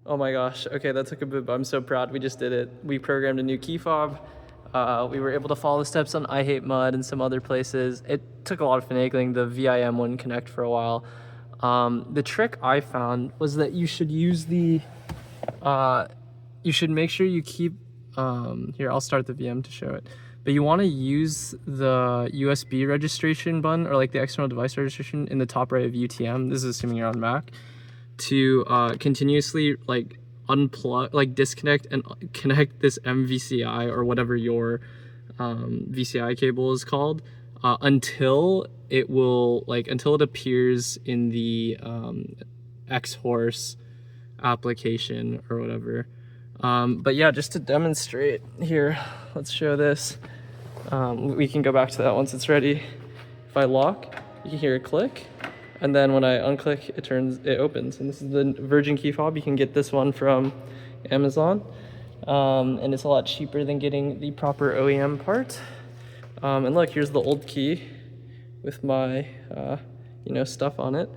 Oh my gosh. Okay, that took a bit, but I'm so proud. We just did it. We programmed a new key fob. We were able to follow the steps on I Hate Mud and some other places. It took a lot of finagling. The VIM wouldn't connect for a while. The trick I found was that you should use the, you should make sure you keep, here, I'll start the VM to show it. But you want to use the USB registration button, or like the external device registration in the top right of UTM. This is assuming you're on Mac, to continuously like unplug, like disconnect and connect this M5CI or whatever your VCI cable is called, until it will, like, until it appears in the X-Horse application or whatever. But yeah, just to demonstrate here, let's show this. We can go back to that once it's ready. If I lock, you can hear a click, and then when I unclick, it opens. And this is the Virgin key fob. You can get this one from Amazon, and it's a lot cheaper than getting the proper OEM part. And look, here's the old key with my stuff on it,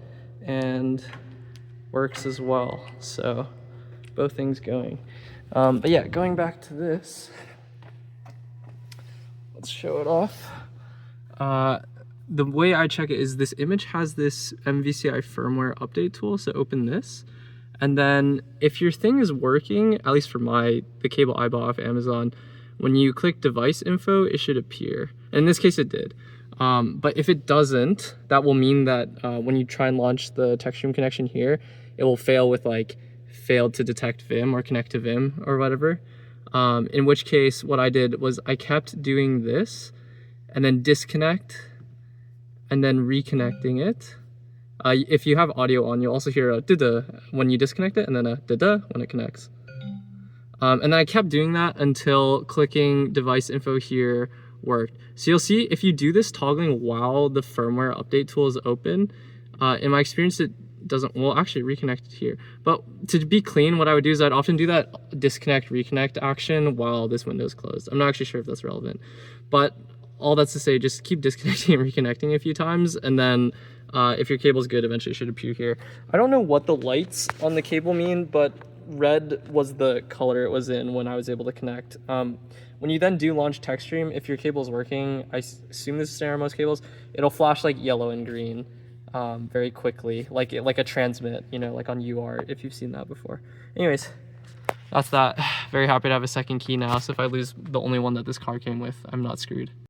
and works as well. So both things going. But yeah, going back to this, let's show it off. The way I check it is this image has this M5CI firmware update tool, so open this. And then if your thing is working, at least for the cable I bought off Amazon, when you click device info, it should appear. In this case, it did. But if it doesn't, that will mean that when you try and launch the Techstream connection here, it will fail with like failed to detect Vim or connect to Vim or whatever. In which case, what I did was I kept doing this and then disconnect and then reconnecting it. If you have audio on, you'll also hear a da-da when you disconnect it, and then a da-da when it connects. And then I kept doing that until clicking device info here worked. So you'll see if you do this toggling while the firmware update tool is open, in my experience, it doesn't, well, actually reconnect it here. But to be clean, what I would do is I'd often do that disconnect, reconnect action while this window is closed. I'm not actually sure if that's relevant, but all that's to say, just keep disconnecting and reconnecting a few times, and then if your cable's good, eventually it should appear here. I don't know what the lights on the cable mean, but red was the color it was in when I was able to connect. When you then do launch Techstream, if your cable's working, I assume this is standard on most cables, it'll flash like yellow and green very quickly, like a transmit, like on UART, if you've seen that before. Anyways, that's that. Very happy to have a second key now, so if I lose the only one that this car came with, I'm not screwed.